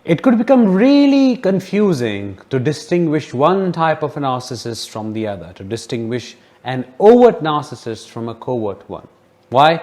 It could become really confusing to distinguish one type of a narcissist from the other, to distinguish an overt narcissist from a covert one. Why?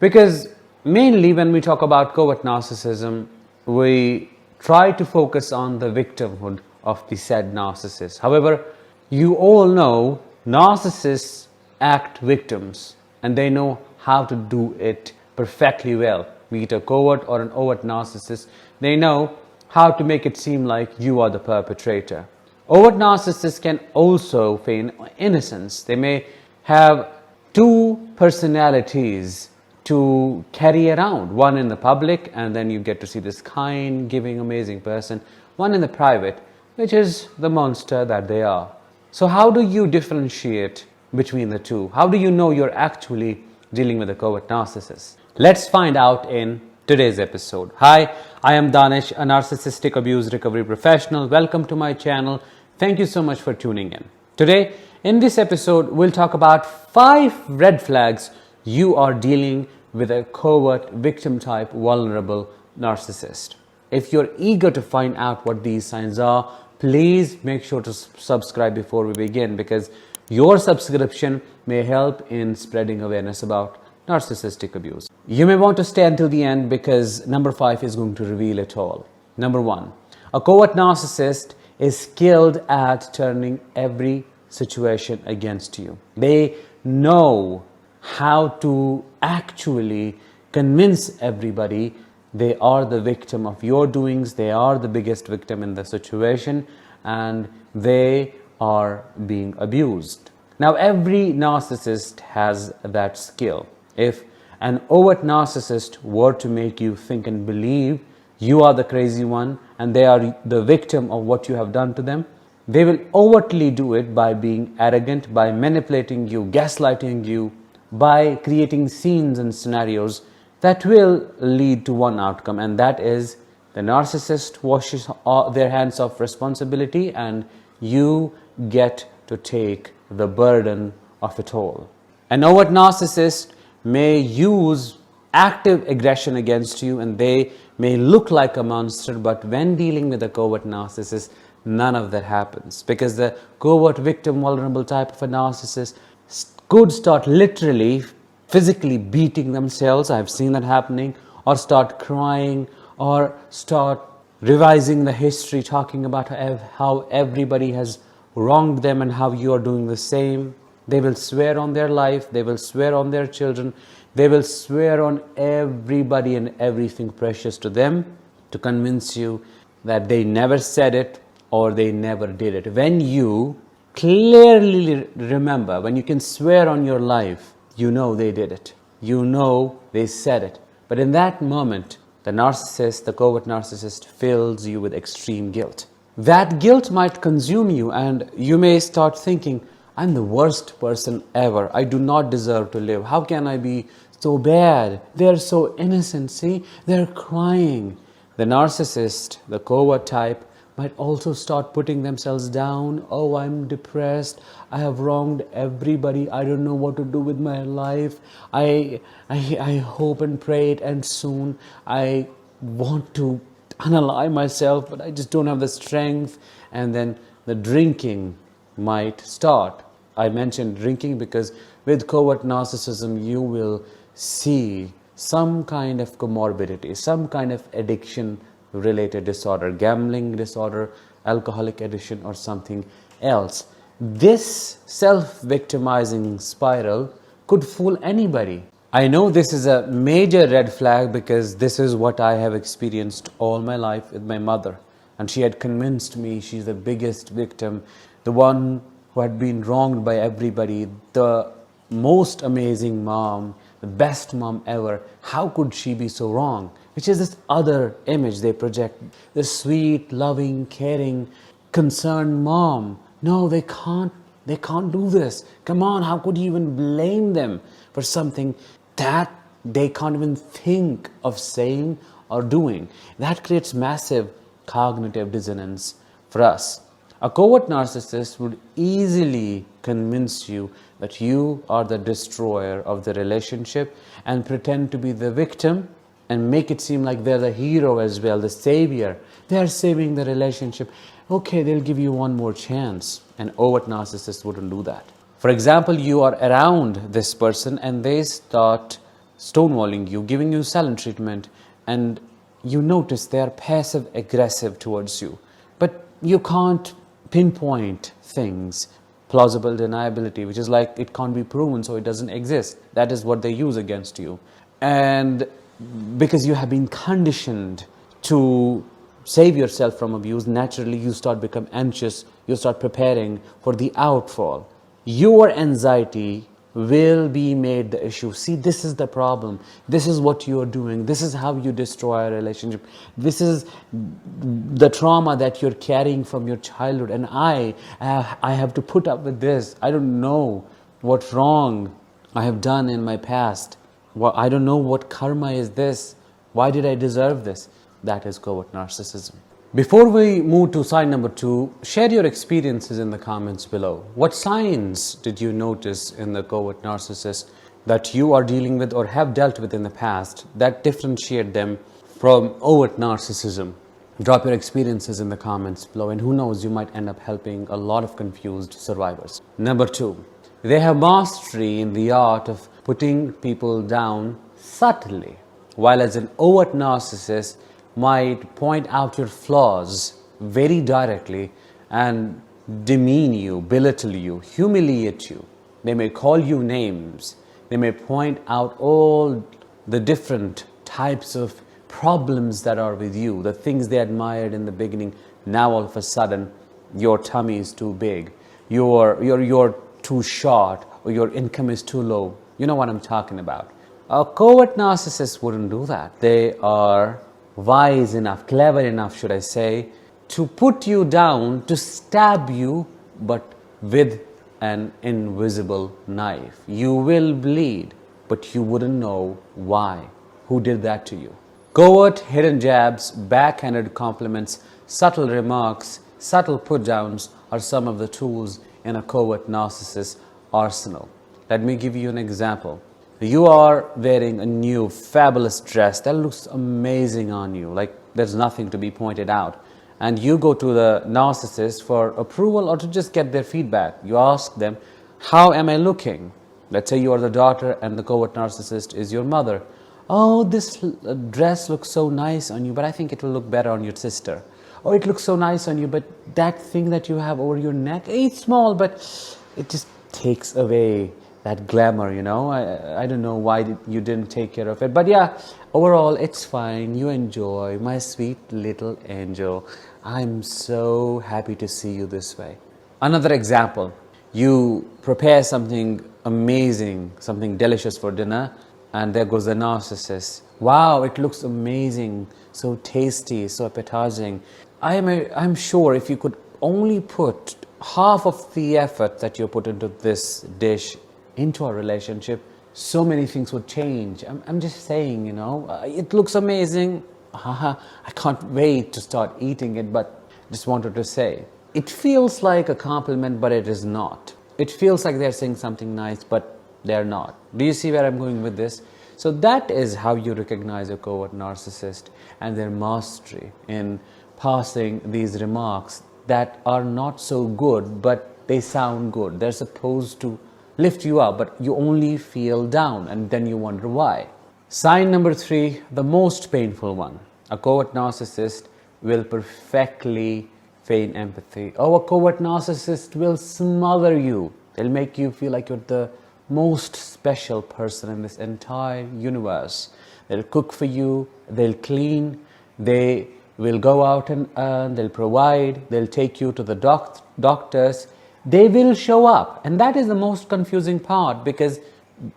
Because mainly when we talk about covert narcissism, we try to focus on the victimhood of the said narcissist. However, you all know narcissists act victims and they know how to do it perfectly well. Be it a covert or an overt narcissist, they know how to make it seem like you are the perpetrator. Overt narcissists can also feign innocence. They may have two personalities to carry around, one in the public, and then you get to see this kind, giving, amazing person, one in the private, which is the monster that they are. So how do you differentiate between the two? How do you know you're actually dealing with a covert narcissist? Let's find out in today's episode. Hi, I am Danish, a narcissistic abuse recovery professional. Welcome to my channel. Thank you so much for tuning in. Today, in this episode, we'll talk about 5 red flags you are dealing with a covert victim type vulnerable narcissist. If you're eager to find out what these signs are, please make sure to subscribe before we begin, because your subscription may help in spreading awareness about narcissistic abuse. You may want to stay until the end because number 5 is going to reveal it all. Number 1, a covert narcissist is skilled at turning every situation against you. They know how to actually convince everybody they are the victim of your doings, they are the biggest victim in the situation, and they are being abused. Now, every narcissist has that skill. If an overt narcissist were to make you think and believe you are the crazy one and they are the victim of what you have done to them, they will overtly do it by being arrogant, by manipulating you, gaslighting you, by creating scenes and scenarios that will lead to one outcome, and that is the narcissist washes their hands of responsibility and you get to take the burden of it all. An overt narcissist may use active aggression against you and they may look like a monster, but when dealing with a covert narcissist, none of that happens, because the covert victim vulnerable type of a narcissist could start literally physically beating themselves. I've seen that happening, or start crying, or start revising the history, talking about how everybody has wronged them and how you are doing the same. They will swear on their life, they will swear on their children, they will swear on everybody and everything precious to them to convince you that they never said it or they never did it. When you clearly remember, when you can swear on your life, you know they did it, you know they said it. But in that moment, the narcissist, the covert narcissist, fills you with extreme guilt. That guilt might consume you and you may start thinking, I'm the worst person ever. I do not deserve to live. How can I be so bad? They're so innocent. See, they're crying. The narcissist, the covert type, might also start putting themselves down. Oh, I'm depressed. I have wronged everybody. I don't know what to do with my life. I hope and pray it ends soon. I want to unalive myself, but I just don't have the strength. And then the drinking might start. I mentioned drinking because with covert narcissism, you will see some kind of comorbidity, some kind of addiction related disorder, gambling disorder, alcoholic addiction, or something else. This self-victimizing spiral could fool anybody. I know this is a major red flag because this is what I have experienced all my life with my mother. And she had convinced me she's the biggest victim, the one who had been wronged by everybody, the most amazing mom, the best mom ever. How could she be so wrong? Which is this other image they project, the sweet, loving, caring, concerned mom. No, they can't do this. Come on, how could you even blame them for something that they can't even think of saying or doing? That creates massive cognitive dissonance for us. A covert narcissist would easily convince you that you are the destroyer of the relationship and pretend to be the victim and make it seem like they're the hero as well, the savior. They're saving the relationship. Okay, they'll give you one more chance. An overt narcissist wouldn't do that. For example, you are around this person and they start stonewalling you, giving you silent treatment, and you notice they are passive aggressive towards you. But you can't pinpoint things. Plausible deniability, which is like it can't be proven, so it doesn't exist. That is what they use against you. And because you have been conditioned to save yourself from abuse, naturally you start become anxious, you start preparing for the outfall. Your anxiety will be made the issue. See, this is the problem. This is what you are doing. This is how you destroy a relationship. This is the trauma that you're carrying from your childhood. And I have to put up with this. I don't know what wrong I have done in my past. Well, I don't know what karma is this. Why did I deserve this? That is covert narcissism. Before we move to sign number 2, share your experiences in the comments below. What signs did you notice in the covert narcissist that you are dealing with or have dealt with in the past that differentiate them from overt narcissism? Drop your experiences in the comments below, and who knows, you might end up helping a lot of confused survivors. Number 2, they have mastery in the art of putting people down subtly, while as an overt narcissist might point out your flaws very directly and demean you, belittle you, humiliate you. They may call you names. They may point out all the different types of problems that are with you, the things they admired in the beginning. Now all of a sudden your tummy is too big, you're too short, or your income is too low. You know what I'm talking about. A covert narcissist wouldn't do that. They are wise enough, clever enough, should I say, to put you down, to stab you, but with an invisible knife. You will bleed, but you wouldn't know why. Who did that to you? Covert hidden jabs, backhanded compliments, subtle remarks, subtle put-downs are some of the tools in a covert narcissist arsenal. Let me give you an example. You are wearing a new fabulous dress that looks amazing on you, like there's nothing to be pointed out. And you go to the narcissist for approval or to just get their feedback. You ask them, how am I looking? Let's say you are the daughter and the covert narcissist is your mother. Oh, this dress looks so nice on you, but I think it will look better on your sister. Oh, it looks so nice on you, but that thing that you have over your neck, it's small, but it just takes away that glamour, you know. I don't know why you didn't take care of it. But yeah, overall, it's fine. You enjoy, my sweet little angel. I'm so happy to see you this way. Another example, you prepare something amazing, something delicious for dinner, and there goes the narcissist. Wow, it looks amazing, so tasty, so appetizing. I'm sure if you could only put half of the effort that you put into this dish into a relationship, so many things would change. I'm just saying, you know, it looks amazing. I can't wait to start eating it, but just wanted to say, it feels like a compliment, but it is not. It feels like they're saying something nice, but they're not. Do you see where I'm going with this? So that is how you recognize a covert narcissist and their mastery in passing these remarks that are not so good, but they sound good. They're supposed to lift you up, but you only feel down, and then you wonder why. Sign number 3, the most painful one. A covert narcissist will perfectly feign empathy. Oh, a covert narcissist will smother you. They'll make you feel like you're the most special person in this entire universe. They'll cook for you, they'll clean, they will go out and earn, they'll provide, they'll take you to the doctors. They will show up, and that is the most confusing part, because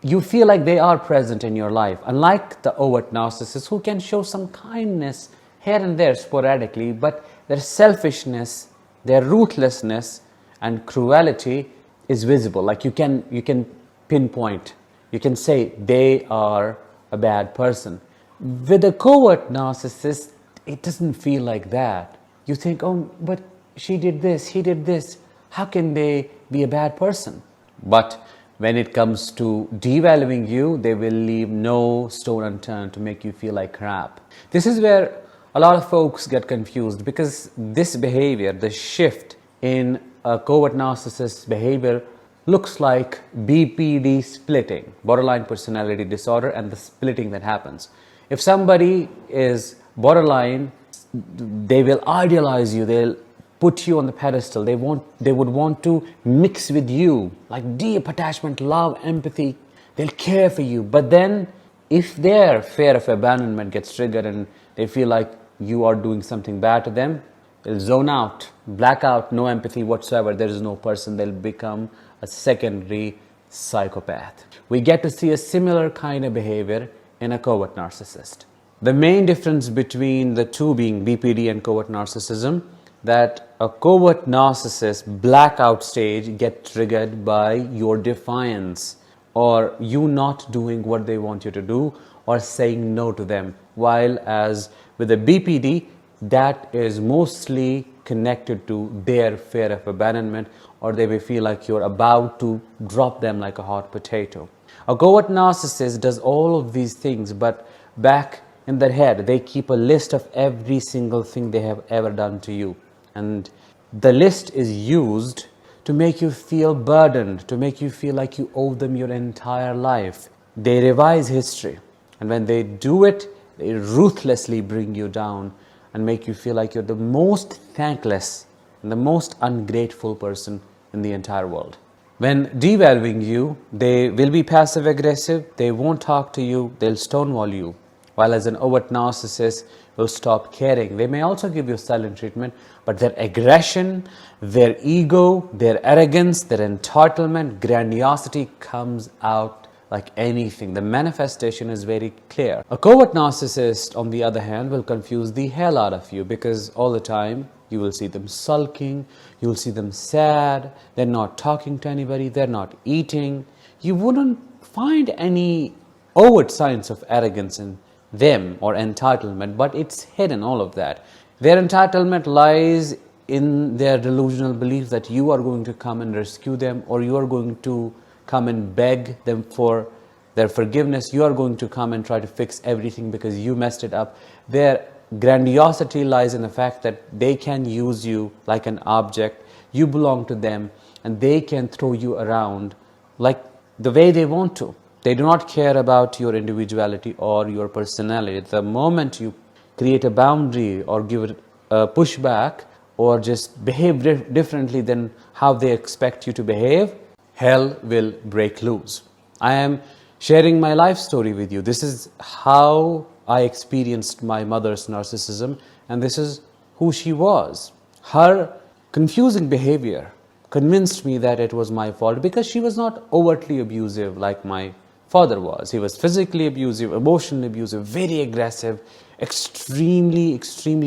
you feel like they are present in your life, unlike the overt narcissists who can show some kindness here and there sporadically, but their selfishness, their ruthlessness and cruelty is visible. Like you can pinpoint, you can say they are a bad person. With a covert narcissist, it doesn't feel like that. You think, oh, but she did this, he did this. How can they be a bad person? But when it comes to devaluing you, they will leave no stone unturned to make you feel like crap. This is where a lot of folks get confused, because this behavior, the shift in a covert narcissist behavior, looks like BPD splitting, borderline personality disorder, and the splitting that happens. If somebody is borderline, they will idealize you, they'll put you on the pedestal, they would want to mix with you, like deep attachment, love, empathy, they'll care for you. But then if their fear of abandonment gets triggered and they feel like you are doing something bad to them, they'll zone out, black out, no empathy whatsoever, there is no person, they'll become a secondary psychopath. We get to see a similar kind of behavior in a covert narcissist. The main difference between the two being BPD and covert narcissism, that a covert narcissist blackout stage gets triggered by your defiance, or you not doing what they want you to do, or saying no to them. While as with a BPD, that is mostly connected to their fear of abandonment, or they may feel like you're about to drop them like a hot potato. A covert narcissist does all of these things, but back in their head, they keep a list of every single thing they have ever done to you. And the list is used to make you feel burdened, to make you feel like you owe them your entire life. They revise history, and when they do it, they ruthlessly bring you down and make you feel like you're the most thankless and the most ungrateful person in the entire world. When devaluing you, they will be passive aggressive, they won't talk to you, they'll stonewall you. While as an overt narcissist will stop caring. They may also give you silent treatment, but their aggression, their ego, their arrogance, their entitlement, grandiosity comes out like anything. The manifestation is very clear. A covert narcissist, on the other hand, will confuse the hell out of you, because all the time you will see them sulking, you will see them sad, they're not talking to anybody, they're not eating. You wouldn't find any overt signs of arrogance in them or entitlement, but it's hidden, all of that. Their entitlement lies in their delusional belief that you are going to come and rescue them, or you are going to come and beg them for their forgiveness. You are going to come and try to fix everything because you messed it up. Their grandiosity lies in the fact that they can use you like an object. You belong to them, and they can throw you around like the way they want to. They do not care about your individuality or your personality. The moment you create a boundary or give it a pushback or just behave differently than how they expect you to behave, hell will break loose. I am sharing my life story with you. This is how I experienced my mother's narcissism, and this is who she was. Her confusing behavior convinced me that it was my fault, because she was not overtly abusive like my father was. He was physically abusive, emotionally abusive, very aggressive, extremely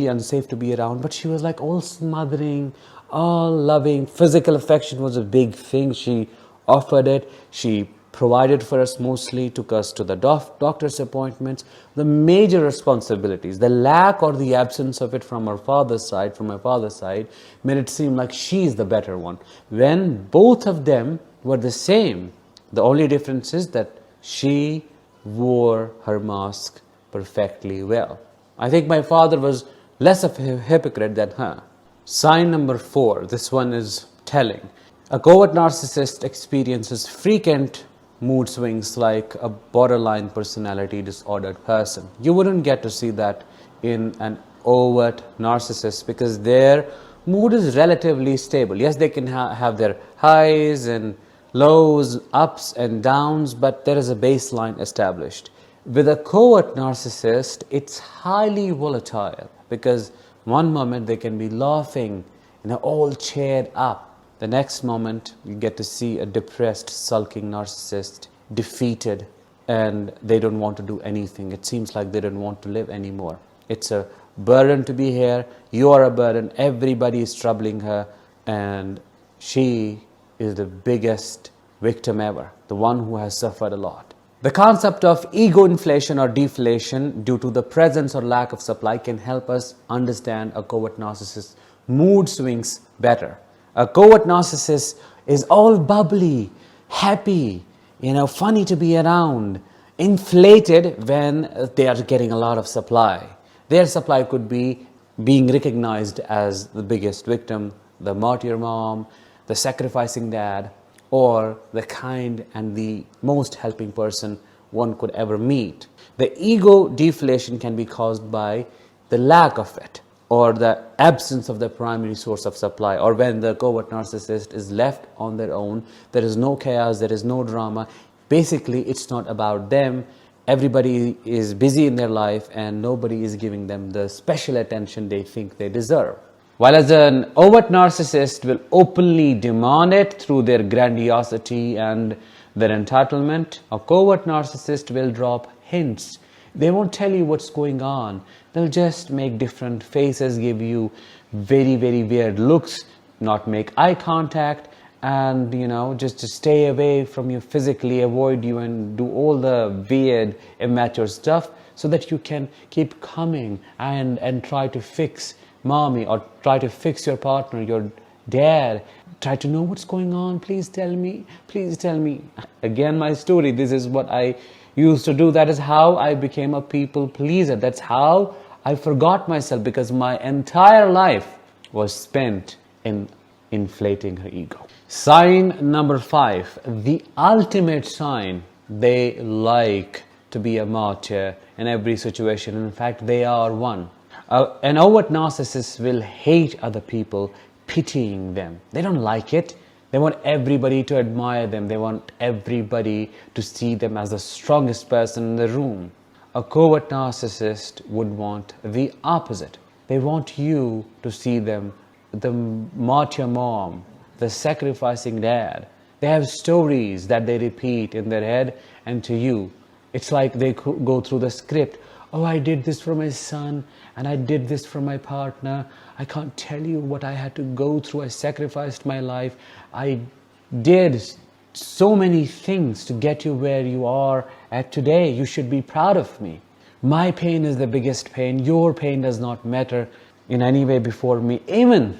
unsafe to be around. But she was like all smothering, all loving. Physical affection was a big thing. She offered it. She provided for us mostly, took us to the doctor's appointments. The major responsibilities, the lack or the absence of it from my father's side, made it seem like she's the better one, when both of them were the same. The only difference is that she wore her mask perfectly well. I think my father was less of a hypocrite than her. Sign number 4, this one is telling. A covert narcissist experiences frequent mood swings like a borderline personality disordered person. You wouldn't get to see that in an overt narcissist, because their mood is relatively stable. Yes, they can have their highs and lows, ups and downs, but there is a baseline established. With a covert narcissist, it's highly volatile, because one moment they can be laughing, all cheered up. The next moment you get to see a depressed, sulking narcissist, defeated, and they don't want to do anything. It seems like they don't want to live anymore. It's a burden to be here. You are a burden. Everybody is troubling her, and she is the biggest victim ever, the one who has suffered a lot. The concept of ego inflation or deflation due to the presence or lack of supply can help us understand a covert narcissist's mood swings better. A covert narcissist is all bubbly, happy, funny to be around, inflated when they are getting a lot of supply. Their supply could be being recognized as the biggest victim, the martyr mom, the sacrificing dad, or the kind and the most helping person one could ever meet. The ego deflation can be caused by the lack of it, or the absence of the primary source of supply, or when the covert narcissist is left on their own, there is no chaos, there is no drama. Basically, it's not about them. Everybody is busy in their life and nobody is giving them the special attention they think they deserve. While as an overt narcissist will openly demand it through their grandiosity and their entitlement, a covert narcissist will drop hints. They won't tell you what's going on. They'll just make different faces, give you very, very weird looks, not make eye contact, and just to stay away from you physically, avoid you, and do all the weird, immature stuff so that you can keep coming and try to fix mommy, or try to fix your partner, your dad. Try to know what's going on. Please tell me. Please tell me. Again, my story. This is what I used to do. That is how I became a people pleaser. That's how I forgot myself, because my entire life was spent in inflating her ego. Sign number 5, the ultimate sign. They like to be a martyr in every situation. In fact, they are one. An overt narcissist will hate other people, pitying them. They don't like it. They want everybody to admire them. They want everybody to see them as the strongest person in the room. A covert narcissist would want the opposite. They want you to see them, the martyr mom, the sacrificing dad. They have stories that they repeat in their head, and to you, it's like they go through the script. Oh, I did this for my son, and I did this for my partner. I can't tell you what I had to go through. I sacrificed my life. I did so many things to get you where you are at today. You should be proud of me. My pain is the biggest pain. Your pain does not matter in any way before me. Even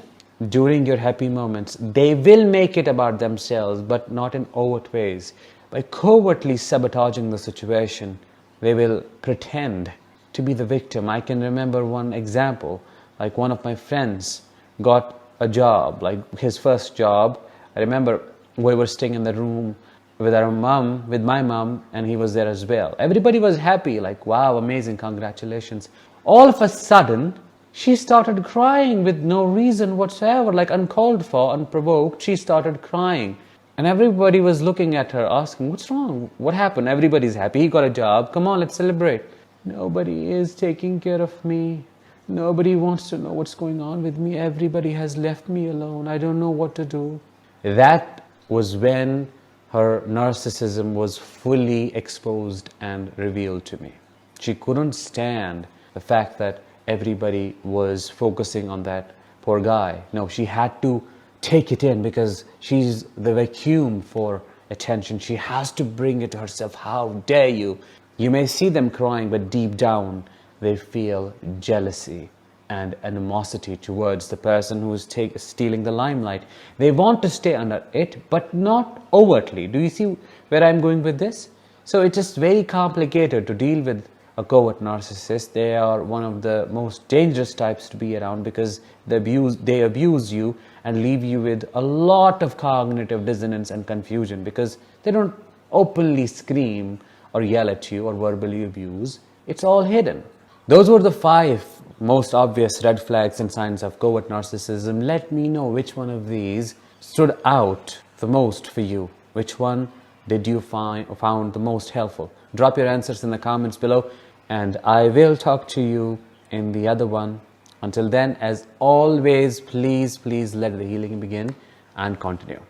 during your happy moments, they will make it about themselves, but not in overt ways. By covertly sabotaging the situation, they will pretend to be the victim. I can remember one example, like one of my friends got a job, like his first job. I remember we were staying in the room with my mom, and he was there as well. Everybody was happy, like, wow, amazing, congratulations. All of a sudden, she started crying with no reason whatsoever, like uncalled for, unprovoked. She started crying. And everybody was looking at her, asking, what's wrong? What happened? Everybody's happy. He got a job. Come on, let's celebrate. Nobody is taking care of me. Nobody wants to know what's going on with me. Everybody has left me alone. I don't know what to do. That was when her narcissism was fully exposed and revealed to me. She couldn't stand the fact that everybody was focusing on that poor guy. No, she had to take it in, because she's the vacuum for attention. She has to bring it to herself. How dare you? You may see them crying, but deep down they feel jealousy and animosity towards the person who is stealing the limelight. They want to stay under it, but not overtly. Do you see where I'm going with this? So it's just very complicated to deal with a covert narcissist. They are one of the most dangerous types to be around, because they abuse you and leave you with a lot of cognitive dissonance and confusion, because they don't openly scream or yell at you or verbally abuse. It's all hidden. Those were the 5 most obvious red flags and signs of covert narcissism. Let me know which one of these stood out the most for you. Which one did you found the most helpful? Drop your answers in the comments below, and I will talk to you in the other one. Until then, as always, please let the healing begin and continue.